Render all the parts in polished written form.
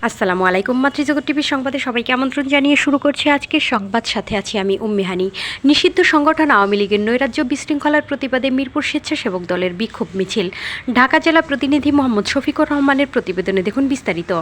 আসসালামু আলাইকুম। মাতৃজগৎ টিভির সংবাদে সবাইকে আমন্ত্রণ জানিয়ে শুরু করছি আজকের সংবাদ। সাথে আছি আমি উম্মিহানি। নিষিদ্ধ সংগঠন আওয়ামী লীগের নৈরাজ্য বিশৃঙ্খলার প্রতিবাদে মিরপুর স্বেচ্ছাসেবক দলের বিক্ষোভ মিছিল। ঢাকা জেলা প্রতিনিধি মোহাম্মদ শফিকুর রহমানের প্রতিবেদনে দেখুন বিস্তারিত।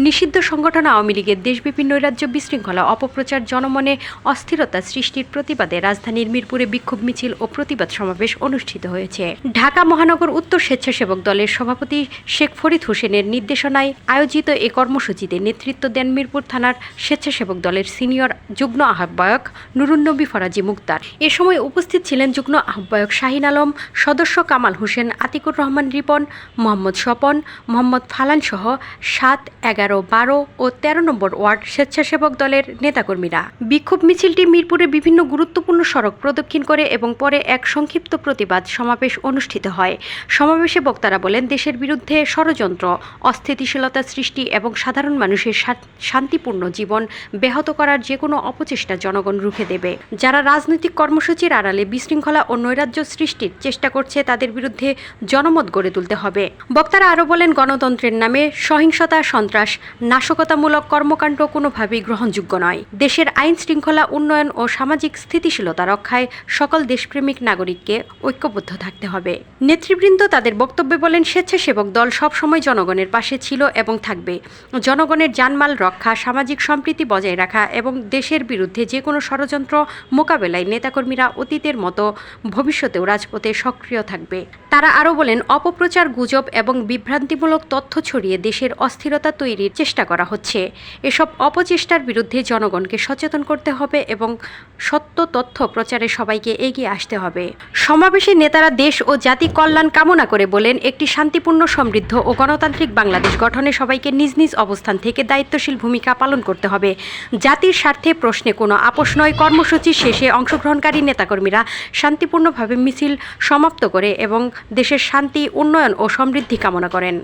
নিষিদ্ধ সংগঠন আওয়ামী লীগের দেশব্যাপী নৈরাজ্য বিশৃঙ্খলা অপপ্রচার জনমনে অস্থিরতা সৃষ্টির প্রতিবাদে রাজধানীর মিরপুরে বিক্ষোভ মিছিল ও প্রতিবাদ সমাবেশ অনুষ্ঠিত হয়েছে। ঢাকা মহানগর উত্তর স্বেচ্ছাসেবক দলের সভাপতি শেখ ফরিদ হোসেনের নির্দেশনায় আয়োজিত এ কর্মসূচিতে নেতৃত্ব দেন মিরপুর থানার স্বেচ্ছাসেবক দলের সিনিয়র যুগ্ম আহ্বায়ক নুরুন্নবী ফরাজি মুক্তার। এ সময় উপস্থিত ছিলেন যুগ্ম আহ্বায়ক শাহিন আলম, সদস্য কামাল হোসেন, আতিকুর রহমান রিপন, মোহাম্মদ স্বপন, মোহাম্মদ ফালান সহ ৭, ১১, ১২ ও ১৩ নম্বর ওয়ার্ড স্বেচ্ছাসেবক দলের নেতাকর্মীরা। বিক্ষোভ মিছিলটি মিরপুরে বিভিন্ন গুরুত্বপূর্ণ সড়ক প্রদক্ষিণ করে এবং পরে এক সংক্ষিপ্ত প্রতিবাদ সমাবেশ অনুষ্ঠিত হয়। সমাবেশে বক্তারা বলেন, দেশের বিরুদ্ধে ষড়যন্ত্র, অস্থিতিশীলতা সৃষ্টি এবং সাধারণ মানুষের শান্তিপূর্ণ জীবন ব্যাহত করার যে কোনো অপচেষ্টা জনগণ রুখে দেবে। যারা রাজনৈতিক কর্মসূচির আড়ালে বিশৃঙ্খলা ও নৈরাজ্য সৃষ্টির চেষ্টা করছে তাদের বিরুদ্ধে জনমত গড়ে তুলতে হবে। বক্তারা আরও বলেন, গণতন্ত্রের নামে সহিংসতা, সন্ত্রাস, নাশকতামূলক কর্মকাণ্ড কোনোভাবেই গ্রহণযোগ্য নয়। দেশের আইন শৃঙ্খলা উন্নয়ন ও সামাজিক স্থিতিশীলতা রক্ষায় সকল দেশপ্রেমিক নাগরিককে ঐক্যবদ্ধ থাকতে হবে। নেতৃবৃন্দ তাদের বক্তব্যে বলেন, স্বেচ্ছাসেবক দল সবসময় জনগণের পাশে ছিল এবং থাকবে। জনগণের জানমাল রক্ষা, সামাজিক সম্প্রীতি বজায় রাখা এবং দেশের বিরুদ্ধে যে কোনো ষড়যন্ত্র মোকাবেলায় নেতাকর্মীরা অতীতের মতো ভবিষ্যতেও রাজপথে সক্রিয় থাকবে। তারা আরও বলেন, অপপ্রচার, গুজব এবং বিভ্রান্তিমূলক তথ্য ছড়িয়ে দেশের অস্থিরতা তৈরির চেষ্টা করা হচ্ছে। এসব অপচেষ্টার বিরুদ্ধে জনগণকে সচেতন করতে হবে এবং সত্য তথ্য প্রচারে সবাইকে এগিয়ে আসতে হবে। সমাবেশে নেতারা দেশ ও জাতি কল্যাণ কামনা করে বলেন, একটি শান্তিপূর্ণ, সমৃদ্ধ ও গণতান্ত্রিক বাংলাদেশ গঠনে সবাইকে নিজ নিজ অবস্থান থেকে দায়িত্বশীল ভূমিকা পালন করতে হবে। জাতির স্বার্থে প্রশ্নে কোনো আপোষ নয়। কর্মসূচি শেষে অংশগ্রহণকারী নেতাকর্মীরা শান্তিপূর্ণভাবে মিছিল সমাপ্ত করে এবং দেশের শান্তি, উন্নয়ন ও সমৃদ্ধি কামনা করেন।